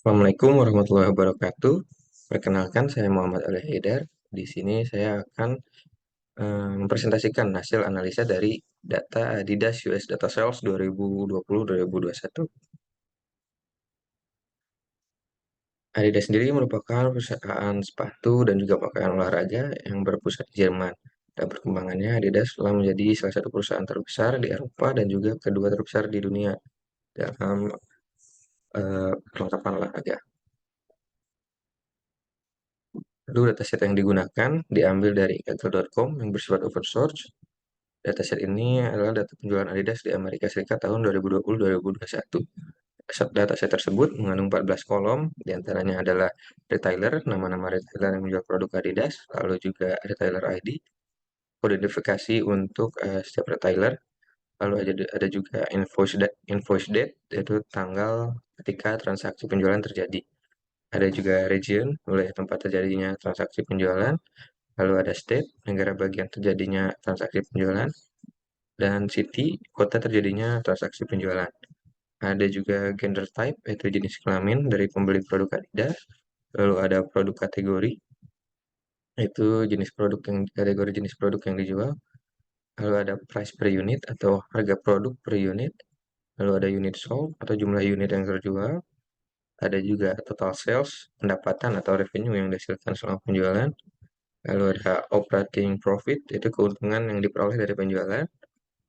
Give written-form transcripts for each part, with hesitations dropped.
Assalamualaikum warahmatullahi wabarakatuh. Perkenalkan, saya Muhammad Ali Haidar. Di sini saya akan mempresentasikan hasil analisa dari data Adidas US Data Sales 2020-2021. Adidas sendiri merupakan perusahaan sepatu dan juga pakaian olahraga yang berpusat di Jerman. Dan perkembangannya, Adidas telah menjadi salah satu perusahaan terbesar di Eropa dan juga kedua terbesar di dunia dalam perlengkapan olahraga. Lalu dataset yang digunakan diambil dari Kaggle.com yang bersifat open source. Dataset ini adalah data penjualan Adidas di Amerika Serikat tahun 2020-2021. Dataset tersebut mengandung 14 kolom, diantaranya adalah retailer, nama-nama retailer yang menjual produk Adidas, lalu juga retailer ID, kode identifikasi untuk setiap retailer, lalu ada juga invoice date, yaitu tanggal ketika transaksi penjualan terjadi. Ada juga region, wilayah tempat terjadinya transaksi penjualan, lalu ada state, negara bagian terjadinya transaksi penjualan, dan city, kota terjadinya transaksi penjualan. Ada juga gender type, yaitu jenis kelamin dari pembeli produk Adidas. Lalu ada produk kategori, yaitu kategori jenis produk yang dijual. Lalu ada price per unit atau harga produk per unit. Lalu ada unit sold atau jumlah unit yang terjual. Ada juga total sales, pendapatan atau revenue yang dihasilkan selama penjualan. Lalu ada operating profit, yaitu keuntungan yang diperoleh dari penjualan.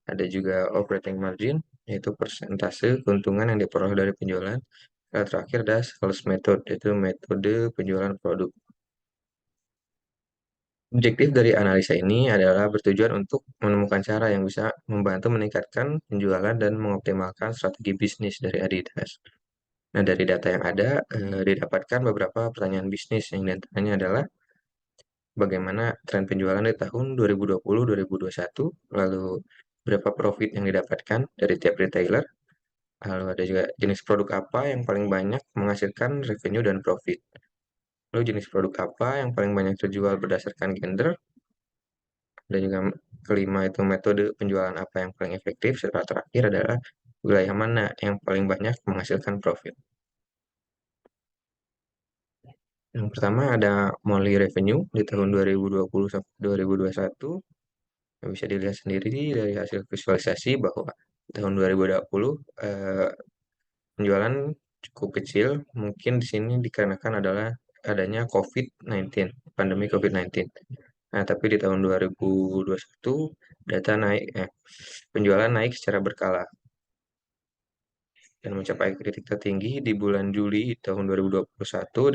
Ada juga operating margin, yaitu persentase keuntungan yang diperoleh dari penjualan. Dan terakhir ada sales method, yaitu metode penjualan produk. Objektif dari analisa ini adalah bertujuan untuk menemukan cara yang bisa membantu meningkatkan penjualan dan mengoptimalkan strategi bisnis dari Adidas. Nah, dari data yang ada, didapatkan beberapa pertanyaan bisnis yang diantaranya adalah bagaimana tren penjualan di tahun 2020-2021, lalu berapa profit yang didapatkan dari tiap retailer, lalu ada juga jenis produk apa yang paling banyak menghasilkan revenue dan profit. Lalu jenis produk apa yang paling banyak terjual berdasarkan gender. Dan juga kelima itu metode penjualan apa yang paling efektif. Serta terakhir adalah wilayah mana yang paling banyak menghasilkan profit. Yang pertama ada monthly revenue di tahun 2020 sampai 2021. Yang bisa dilihat sendiri dari hasil visualisasi bahwa tahun 2020 penjualan cukup kecil, mungkin di sini dikarenakan adalah adanya COVID-19, pandemi COVID-19. Nah, tapi di tahun 2021 penjualan naik secara berkala dan mencapai titik tertinggi di bulan Juli tahun 2021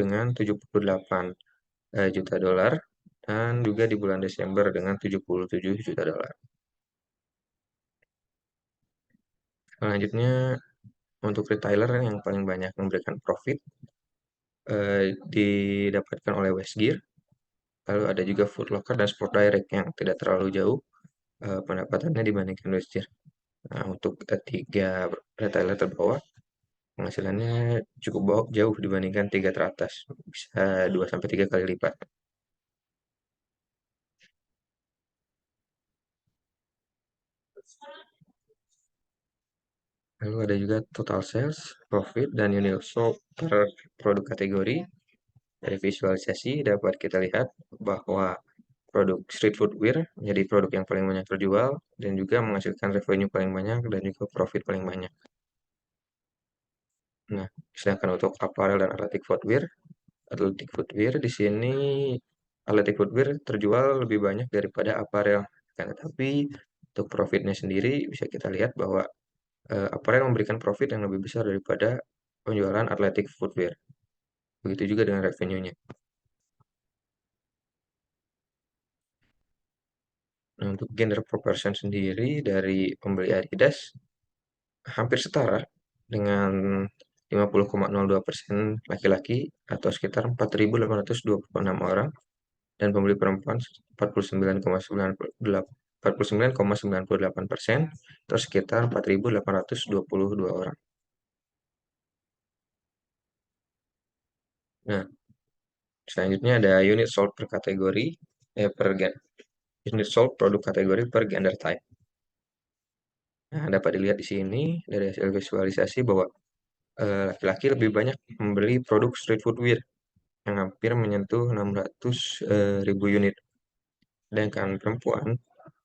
dengan 78 juta dolar dan juga di bulan Desember dengan 77 juta dolar. Selanjutnya untuk retailer yang paling banyak memberikan profit didapatkan oleh Westgear. Lalu ada juga Foot Locker dan Sport Direct yang tidak terlalu jauh pendapatannya dibandingkan Westgear. Nah, untuk tiga retailer terbawah, penghasilannya cukup jauh dibandingkan tiga teratas, bisa 2 sampai 3 kali lipat. Lalu ada juga total sales, profit, dan unit sold per produk kategori. Dari visualisasi dapat kita lihat bahwa produk street footwear menjadi produk yang paling banyak terjual dan juga menghasilkan revenue paling banyak dan juga profit paling banyak. Nah, sedangkan untuk apparel dan athletic footwear di sini athletic footwear terjual lebih banyak daripada apparel. Kan, tetapi untuk profitnya sendiri bisa kita lihat bahwa apparel memberikan profit yang lebih besar daripada penjualan athletic footwear. Begitu juga dengan revenue-nya. Nah, untuk gender proportion sendiri dari pembeli Adidas hampir setara dengan 50,02% laki-laki atau sekitar 4.826 orang dan pembeli perempuan 49,98% atau sekitar 4.822 orang. Nah, selanjutnya ada unit sold per kategori, unit sold produk kategori per gender type. Nah, dapat dilihat di sini dari hasil visualisasi bahwa laki-laki lebih banyak membeli produk street foodwear yang hampir menyentuh 600 ribu unit. Sedangkan perempuan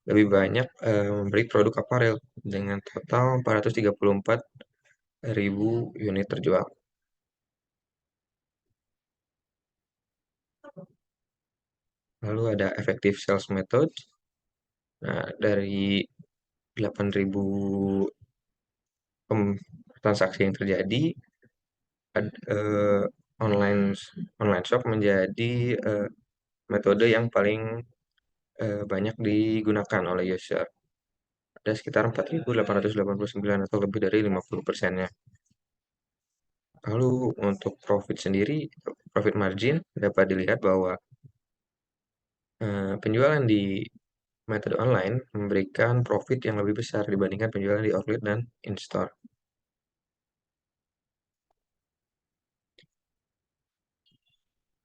lebih banyak membeli produk aparel dengan total 434 ribu unit terjual. Lalu ada effective sales method. Nah, dari 8.000 transaksi yang terjadi, eh, online online shop menjadi metode yang paling banyak digunakan oleh user. Ada sekitar 4.889 atau lebih dari 50%-nya. Lalu untuk profit sendiri, profit margin dapat dilihat bahwa penjualan di metode online memberikan profit yang lebih besar dibandingkan penjualan di outlet dan in-store.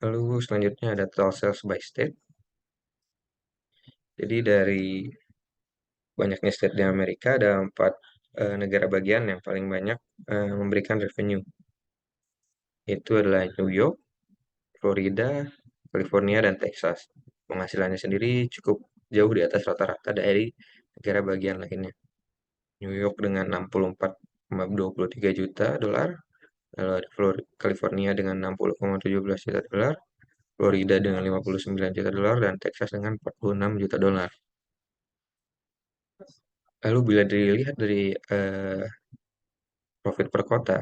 Lalu selanjutnya ada total sales by state. Jadi dari banyaknya state di Amerika ada 4 negara bagian yang paling banyak memberikan revenue. Itu adalah New York, Florida, California, dan Texas. Penghasilannya sendiri cukup jauh di atas rata-rata dari negara bagian lainnya. New York dengan 64,23 juta dolar, lalu ada California dengan 60,17 juta dolar, Florida dengan 59 juta dolar, dan Texas dengan 46 juta dolar. Lalu bila dilihat dari profit per kota,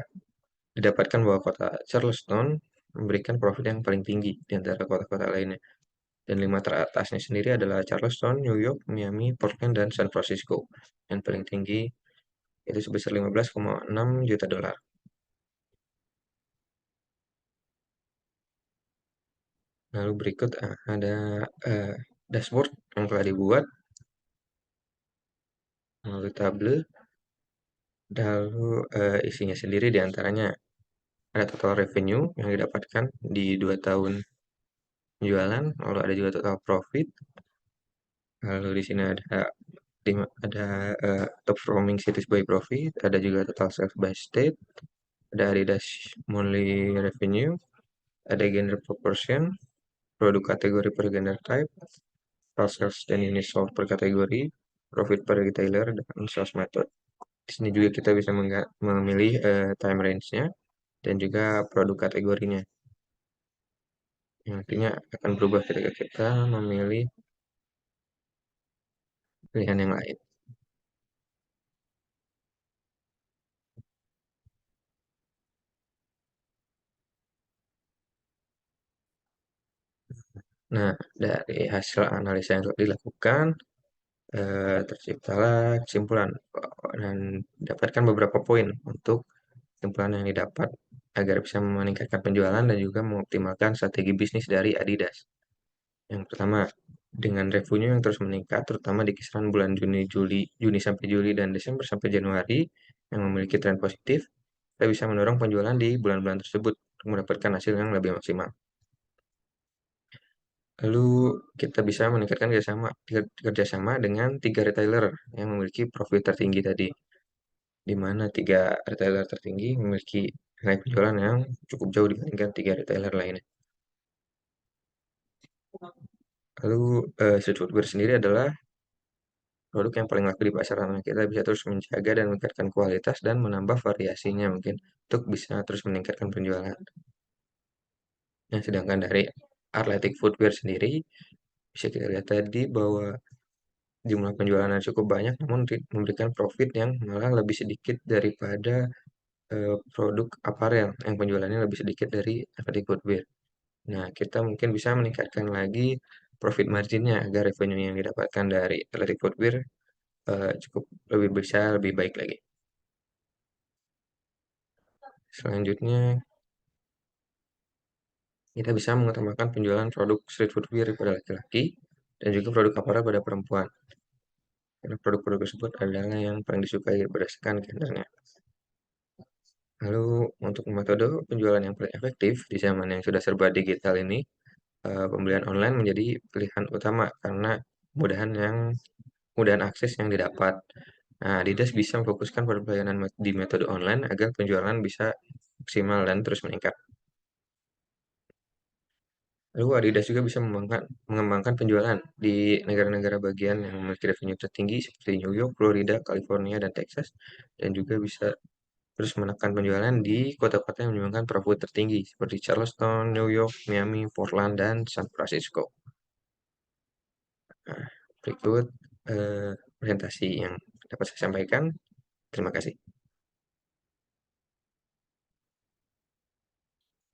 didapatkan bahwa kota Charleston memberikan profit yang paling tinggi di antara kota-kota lainnya. Dan 5 teratasnya sendiri adalah Charleston, New York, Miami, Portland, dan San Francisco. Yang paling tinggi itu sebesar 15,6 juta dolar. Lalu berikut ada dashboard yang telah dibuat melalui tabel. Lalu isinya sendiri diantaranya ada total revenue yang didapatkan di 2 tahun penjualan, lalu ada juga total profit. Lalu di sini ada top performing cities by profit, ada juga total sales by state, ada Adidas monthly revenue, ada gender proportion, produk kategori per gender type, total sales dan unit sold per kategori, profit per retailer, dan sales method. Di sini juga kita bisa memilih time range-nya dan juga produk kategorinya. Yang nantinya akan berubah ketika kita memilih pilihan yang lain. Nah, dari hasil analisa yang telah dilakukan, terciptalah kesimpulan dan dapatkan beberapa poin untuk kesimpulan yang didapat agar bisa meningkatkan penjualan dan juga mengoptimalkan strategi bisnis dari Adidas. Yang pertama, dengan revenue yang terus meningkat, terutama di kisaran bulan Juni sampai Juli dan Desember sampai Januari yang memiliki tren positif, kita bisa mendorong penjualan di bulan-bulan tersebut untuk mendapatkan hasil yang lebih maksimal. Lalu kita bisa meningkatkan kerjasama dengan 3 retailer yang memiliki profit tertinggi tadi, di mana 3 retailer tertinggi memiliki nilai penjualan yang cukup jauh dibandingkan 3 retailer lainnya. Lalu street foodwear sendiri adalah produk yang paling laku di pasaran. Kita bisa terus menjaga dan meningkatkan kualitas dan menambah variasinya mungkin untuk bisa terus meningkatkan penjualan. Nah, sedangkan dari athletic footwear sendiri bisa kita lihat tadi bahwa jumlah penjualannya cukup banyak namun memberikan profit yang malah lebih sedikit daripada produk aparel yang penjualannya lebih sedikit dari athletic footwear. Nah, kita mungkin bisa meningkatkan lagi profit marginnya agar revenue yang didapatkan dari athletic footwear cukup lebih besar, lebih baik lagi. Selanjutnya, kita bisa mengutamakan penjualan produk street foodwear pada laki-laki dan juga produk aparel pada perempuan. Karena produk-produk tersebut adalah yang paling disukai berdasarkan gendernya. Lalu untuk metode penjualan yang paling efektif di zaman yang sudah serba digital ini, pembelian online menjadi pilihan utama karena kemudahan akses yang didapat. Nah, Adidas bisa memfokuskan pada pelayanan di metode online agar penjualan bisa maksimal dan terus meningkat. Lalu Adidas juga bisa mengembangkan penjualan di negara-negara bagian yang memiliki revenue tertinggi seperti New York, Florida, California, dan Texas, dan juga bisa terus menekan penjualan di kota-kota yang menyumbangkan profit tertinggi seperti Charleston, New York, Miami, Portland, dan San Francisco. Nah, berikut presentasi yang dapat saya sampaikan. Terima kasih.